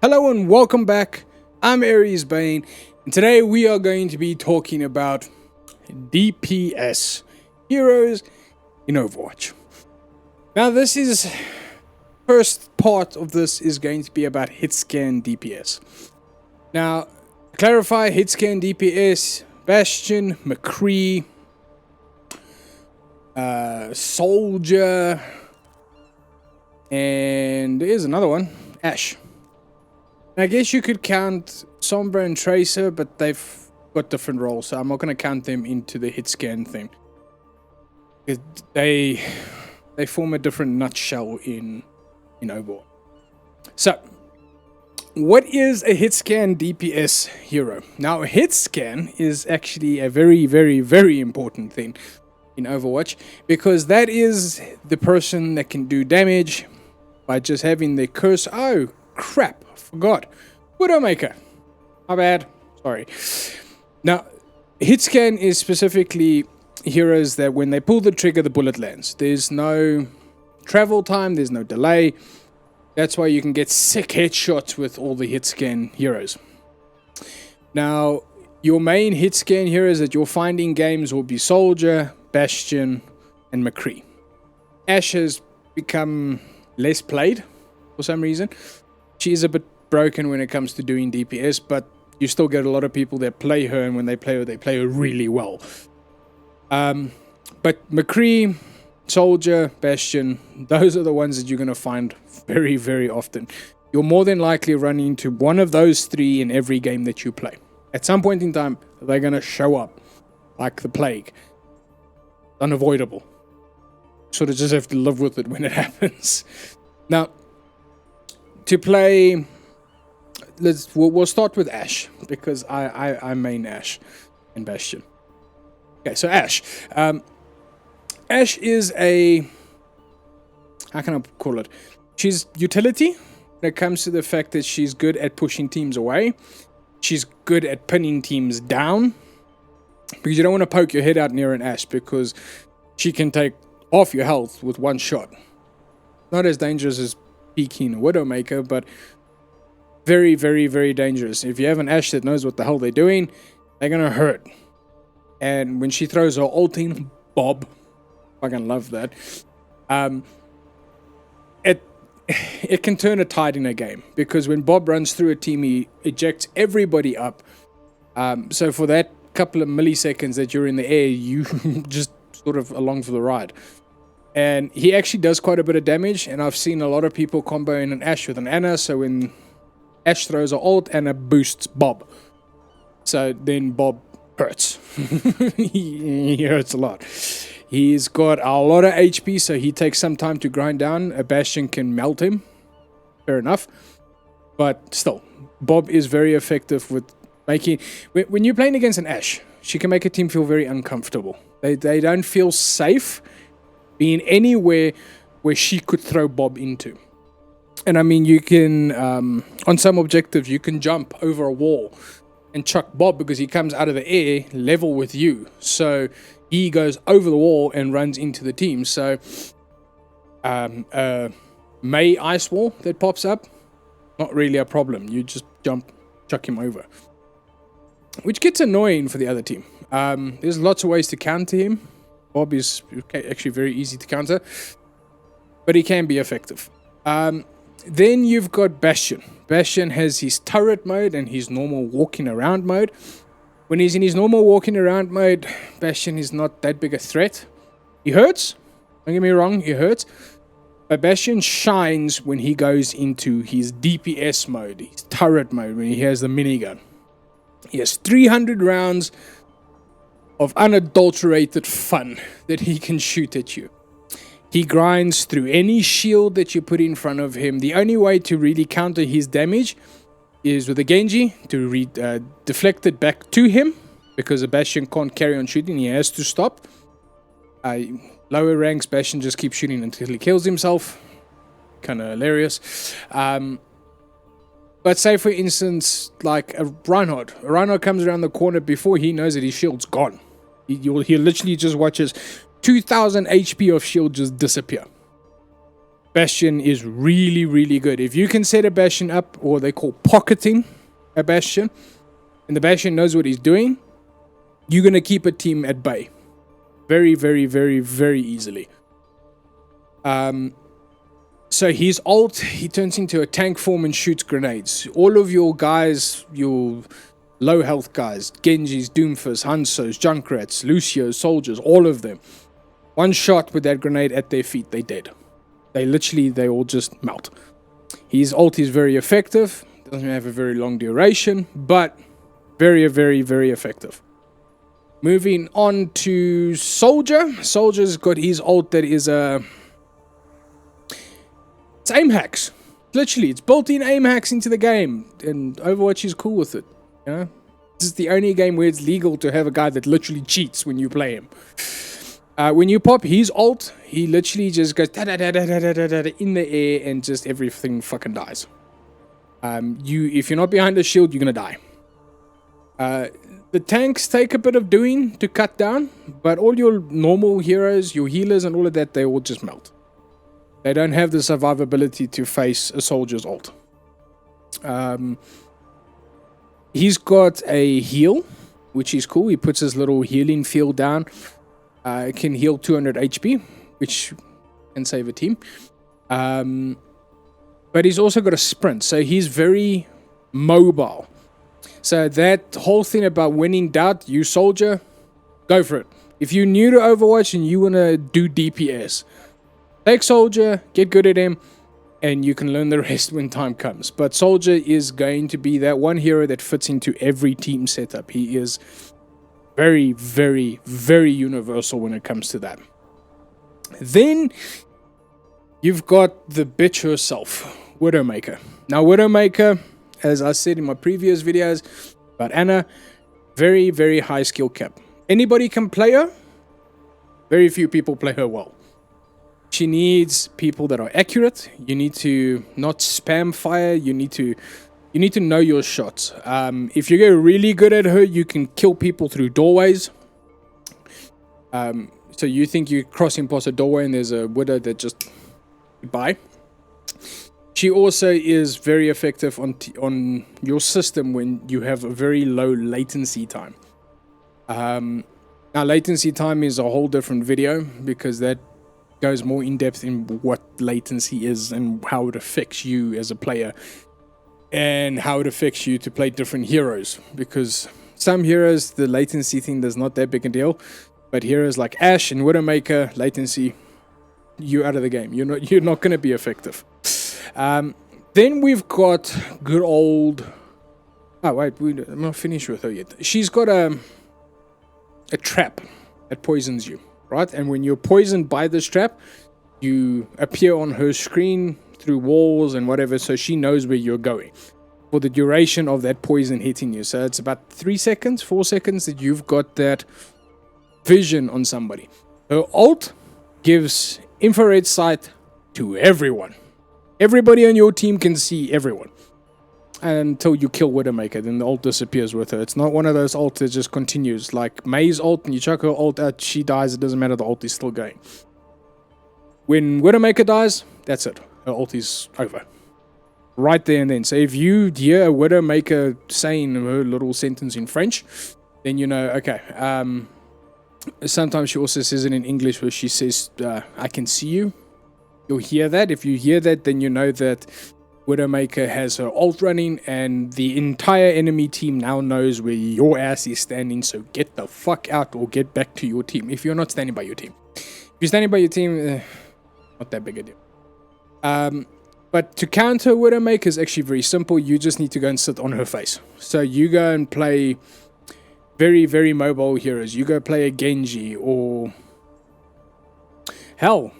Hello and welcome back. I'm Aries Bane, and today we are going to be talking about DPS, heroes in Overwatch. Now first part of this is going to be about Hitscan DPS. Now, to clarify, Hitscan DPS, Bastion, McCree, Soldier, and there's another one, Ashe. I guess you could count Sombra and Tracer, but they've got different roles, so I'm not going to count them into the hit scan thing. They form a different nutshell in Overwatch. So, what is a hit scan DPS hero? Now, a hit scan is actually a very, very, very important thing in Overwatch, because that is the person that can do damage by just having their curse. Oh, crap. Forgot. Widowmaker. My bad. Sorry. Now, Hitscan is specifically heroes that when they pull the trigger, the bullet lands. There's no travel time. There's no delay. That's why you can get sick headshots with all the Hitscan heroes. Now, your main Hitscan heroes that you'll find in games will be Soldier, Bastion, and McCree. Ashe has become less played for some reason. She is a bit broken when it comes to doing DPS, but you still get a lot of people that play her, and when they play her really well. But McCree, Soldier, Bastion, those are the ones that you're going to find very, very often. You'll more than likely run into one of those three in every game that you play. At some point in time, they're going to show up like the plague. Unavoidable. Sort of just have to live with it when it happens. Now, to play, we'll start with Ashe, because I main Ashe and Bastion. Okay, so Ashe. Ashe is a, how can I call it? She's utility when it comes to the fact that she's good at pushing teams away. She's good at pinning teams down, because you don't want to poke your head out near an Ashe, because she can take off your health with one shot. Not as dangerous as peeking a Widowmaker, but very, very, very dangerous. If you have an Ashe that knows what the hell they're doing, they're gonna hurt. And when she throws her ult in, Bob, fucking love that. It can turn a tide in a game, because when Bob runs through a team, he ejects everybody up. So for that couple of milliseconds that you're in the air, you just sort of along for the ride. And he actually does quite a bit of damage, and I've seen a lot of people comboing an Ashe with an Ana, so when Ashe throws her ult, Ana boosts Bob. So then Bob hurts. He hurts a lot. He's got a lot of HP, so he takes some time to grind down. A Bastion can melt him. Fair enough. But still, Bob is very effective with making... When you're playing against an Ashe, she can make a team feel very uncomfortable. They don't feel safe being anywhere where she could throw Bob into. And I mean, you can, on some objectives, you can jump over a wall and chuck Bob, because he comes out of the air level with you. So he goes over the wall and runs into the team. So May ice wall that pops up, not really a problem. You just jump, chuck him over. Which gets annoying for the other team. There's lots of ways to counter him. Bob is actually very easy to counter, but he can be effective. Then you've got Bastion. Bastion has his turret mode and his normal walking around mode. When he's in his normal walking around mode, Bastion is not that big a threat. He hurts, don't get me wrong, he hurts. But Bastion shines when he goes into his DPS mode, his turret mode, when he has the minigun. He has 300 rounds of unadulterated fun that he can shoot at you. He grinds through any shield that you put in front of him. The only way to really counter his damage is with a Genji to deflect it back to him, because a Bastion can't carry on shooting. He has to stop. Lower ranks, Bastion just keeps shooting until he kills himself. Kind of hilarious. But say, for instance, like a Reinhardt. A Reinhardt comes around the corner before he knows that his shield's gone. He literally just watches 2,000 HP of shield just disappear. Bastion is really, really good. If you can set a Bastion up, or they call pocketing a Bastion, and the Bastion knows what he's doing, you're going to keep a team at bay. Very, very, very, very easily. So his ult, he turns into a tank form and shoots grenades. All of your guys, your low health guys, Genjis, Doomfist, Hansos, Junkrats, Lucios, soldiers, all of them. One shot with that grenade at their feet, they dead. They all just melt. His ult is very effective. Doesn't have a very long duration, but very, very, very effective. Moving on to Soldier. Soldier's got his ult that is it's aim hacks. Literally, it's built-in aim hacks into the game, and Overwatch is cool with it. You know, this is the only game where it's legal to have a guy that literally cheats when you play him. When you pop his ult, he literally just goes da da da da da da da in the air, and just everything fucking dies. If you're not behind the shield, you're gonna die. The tanks take a bit of doing to cut down, but all your normal heroes, your healers and all of that, they all just melt. They don't have the survivability to face a soldier's ult. He's got a heal, which is cool. He puts his little healing field down. It can heal 200 HP, which can save a team. But he's also got a sprint, so he's very mobile. So that whole thing about when in doubt, you soldier, go for it. If you're new to Overwatch and you want to do DPS, take soldier, get good at him, and you can learn the rest when time comes. But soldier is going to be that one hero that fits into every team setup. He is very, very, very universal when it comes to that. Then you've got the bitch herself, Widowmaker. Now, Widowmaker, as I said in my previous videos about Anna, very, very high skill cap. Anybody can play her. Very few people play her well. She needs people that are accurate. You need to not spam fire. You need to know your shots. If you get really good at her, you can kill people through doorways. So you think you're crossing past a doorway and there's a widow that just goodbye. She also is very effective on your system when you have a very low latency time. Now, latency time is a whole different video because that goes more in depth in what latency is and how it affects you as a player and how it affects you to play different heroes. Because some heroes, the latency thing is not that big a deal, but heroes like Ashe and Widowmaker, latency, you're out of the game. You're not going to be effective. Then we've got good old... Oh, wait, I'm not finished with her yet. She's got a trap that poisons you, right? And when you're poisoned by this trap, you appear on her screen through walls and whatever, so she knows where you're going for the duration of that poison hitting you. So it's about 3 seconds, 4 seconds that you've got that vision on somebody. Her ult gives infrared sight to everyone. Everybody on your team can see everyone until you kill Widowmaker. Then the ult disappears with her. It's not one of those ults that just continues. Like May's ult, and you chuck her ult out, she dies. It doesn't matter. The ult is still going. When Widowmaker dies, that's it. Her ult is over. Right there and then. So if you hear a Widowmaker saying her little sentence in French, then you know, okay. Sometimes she also says it in English where she says, I can see you. You'll hear that. If you hear that, then you know that Widowmaker has her ult running and the entire enemy team now knows where your ass is standing. So get the fuck out or get back to your team if you're not standing by your team. If you're standing by your team, not that big a deal. But to counter Widowmaker is actually very simple. You just need to go and sit on her face. So you go and play very, very mobile heroes. You go play a Genji or... Hell,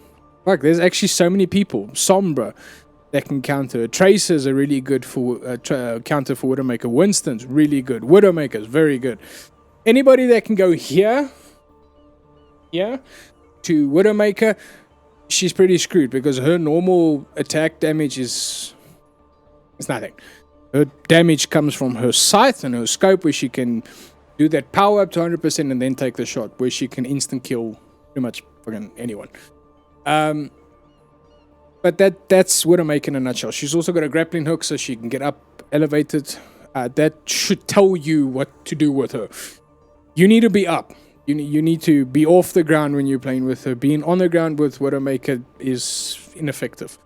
fuck, there's actually so many people. Sombra that can counter. Tracers are really good for counter for Widowmaker. Winston's really good. Widowmaker's very good. Anybody that can go here to Widowmaker, she's pretty screwed because her normal attack damage is nothing. Her damage comes from her sight and her scope, where she can do that power up to 100% and then take the shot, where she can instant kill pretty much fucking anyone. But that's Widowmaker in a nutshell. She's also got a grappling hook so she can get up elevated. That should tell you what to do with her. You need to be up. You need to be off the ground when you're playing with her. Being on the ground with Widowmaker is ineffective.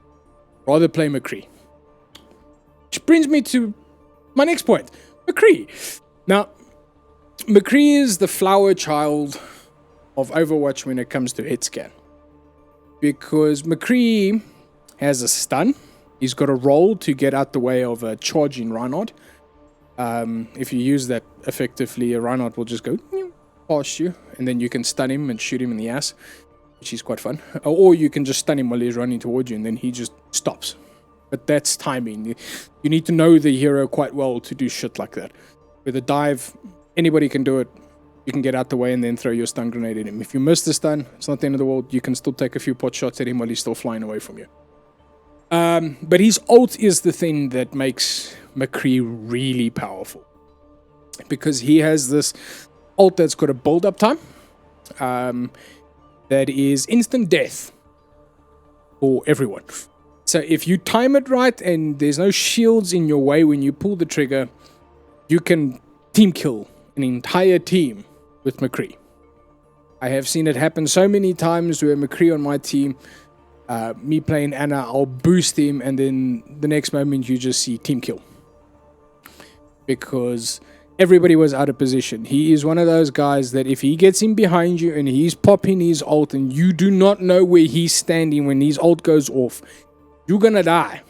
Rather play McCree. Which brings me to my next point. McCree. Now, McCree is the flower child of Overwatch when it comes to hitscan. Because McCree has a stun. He's got a roll to get out the way of a charging Reinhardt. If you use that effectively, a Reinhardt will just go past you, and then you can stun him and shoot him in the ass, which is quite fun. Or you can just stun him while he's running towards you, and then he just stops. But that's timing. You need to know the hero quite well to do shit like that. With a dive, anybody can do it. You can get out the way and then throw your stun grenade at him. If you miss the stun, it's not the end of the world. You can still take a few pot shots at him while he's still flying away from you. But his ult is the thing that makes McCree really powerful. Because he has this ult that's got a build-up time. That is instant death for everyone. So if you time it right and there's no shields in your way when you pull the trigger, you can team kill an entire team with McCree. I have seen it happen so many times where McCree on my team, me playing Anna, I'll boost him and then the next moment you just see team kill. Because everybody was out of position. He is one of those guys that if he gets in behind you and he's popping his ult and you do not know where he's standing when his ult goes off, you're gonna die.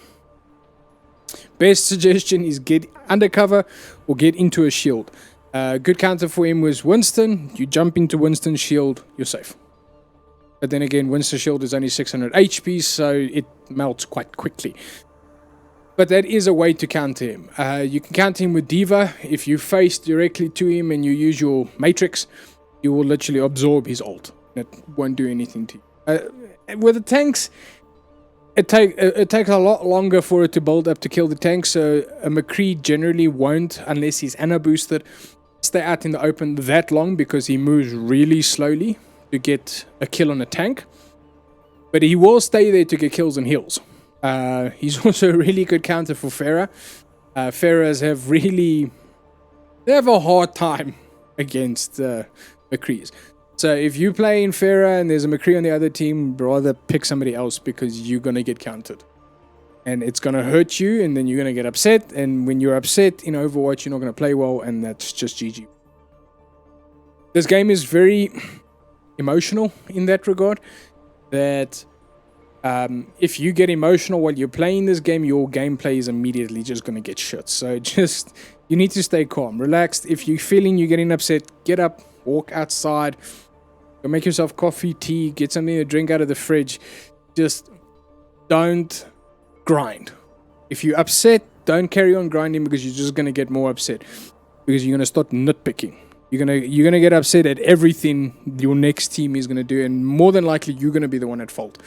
Best suggestion is get undercover or get into a shield. Good counter for him was Winston. You jump into Winston's shield, you're safe. But then again, Winston's shield is only 600 HP, so it melts quite quickly. But that is a way to counter him. You can counter him with Diva. If you face directly to him and you use your Matrix, you will literally absorb his ult. It won't do anything to you. With the tanks, it takes a lot longer for it to build up to kill the tank, so a McCree generally won't, unless he's Anna boosted, stay out in the open that long because he moves really slowly to get a kill on a tank. But he will stay there to get kills and heals. He's also a really good counter for Pharah. Pharahs have a hard time against McCrees. So if you play in Pharah and there's a McCree on the other team, rather pick somebody else because you're going to get countered. And it's going to hurt you and then you're going to get upset. And when you're upset in Overwatch, you're not going to play well and that's just GG. This game is very emotional in that regard. That if you get emotional while you're playing this game, your gameplay is immediately just going to get shit. So you need to stay calm, relaxed. If you're feeling you're getting upset, get up, walk outside. Go make yourself coffee, tea, get something to drink out of the fridge. Just don't grind. If you're upset, don't carry on grinding because you're just going to get more upset. Because you're going to start nitpicking. You're gonna get upset at everything your next team is going to do. And more than likely, you're going to be the one at fault.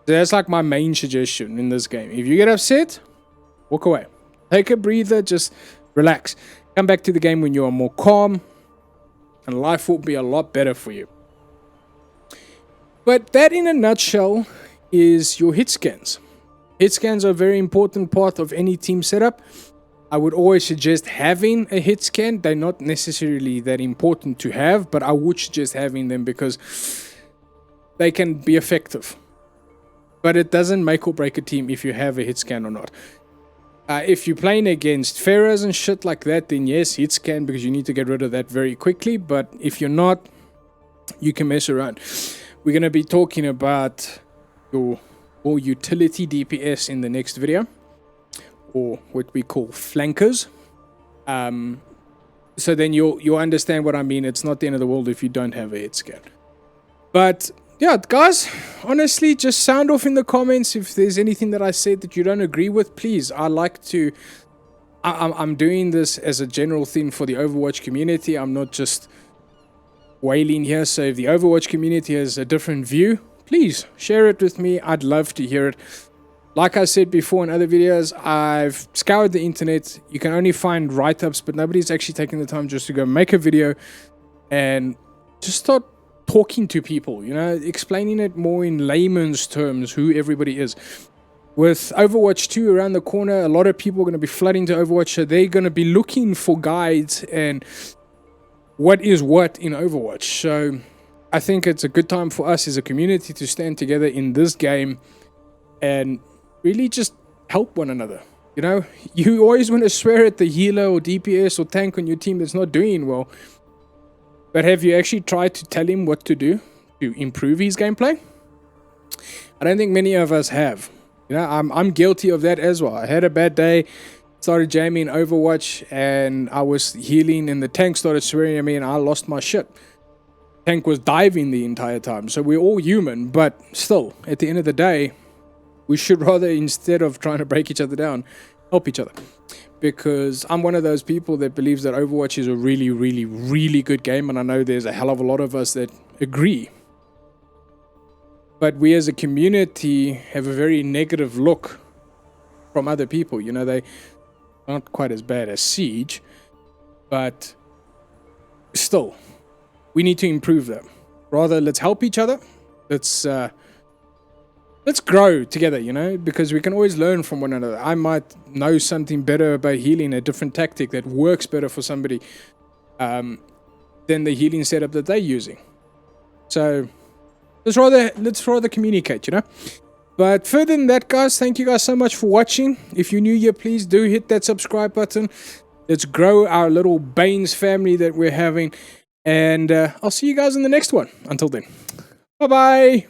So that's like my main suggestion in this game. If you get upset, walk away. Take a breather, just relax. Come back to the game when you are more calm. And life will be a lot better for you. But that in a nutshell is your hit scans. Hit scans are a very important part of any team setup. I would always suggest having a hit scan. They're not necessarily that important to have, but I would suggest having them because they can be effective. But it doesn't make or break a team if you have a hit scan or not. If you're playing against Pharahs and shit like that, then yes, hit scan because you need to get rid of that very quickly. But if you're not, you can mess around. We're going to be talking about your utility DPS in the next video, or what we call flankers. So then you'll understand what I mean. It's not the end of the world if you don't have a hit scan. But yeah, guys, honestly, just sound off in the comments if there's anything that I said that you don't agree with. Please, I'm doing this as a general thing for the Overwatch community. I'm not just wailing here. So if the Overwatch community has a different view, please share it with me. I'd love to hear it. Like I said before in other videos, I've scoured the internet. You can only find write-ups, but nobody's actually taking the time just to go make a video and just start talking to people, you know, explaining it more in layman's terms, who everybody is. With Overwatch 2 around the corner, a lot of people are going to be flooding to Overwatch, so they're going to be looking for guides and what is what in Overwatch. So I think it's a good time for us as a community to stand together in this game and really just help one another. You know, you always want to swear at the healer or DPS or tank on your team that's not doing well, but have you actually tried to tell him what to do to improve his gameplay? I don't think many of us have. You know, I'm guilty of that as well. I had a bad day, started jamming Overwatch, and I was healing, and the tank started swearing at me, and I lost my shit. Tank was diving the entire time, so we're all human, but still, at the end of the day, we should rather, instead of trying to break each other down, help each other. Because I'm one of those people that believes that Overwatch is a really, really, really good game, and I know there's a hell of a lot of us that agree. But we as a community have a very negative look from other people. You know, they aren't quite as bad as Siege, but still, we need to improve them. Rather, let's help each other. Let's grow together, you know, because we can always learn from one another. I might know something better about healing, a different tactic that works better for somebody than the healing setup that they're using. So let's rather communicate, you know. But further than that, guys, thank you guys so much for watching. If you're new here, please do hit that subscribe button. Let's grow our little Baines family that we're having. And I'll see you guys in the next one. Until then, bye-bye.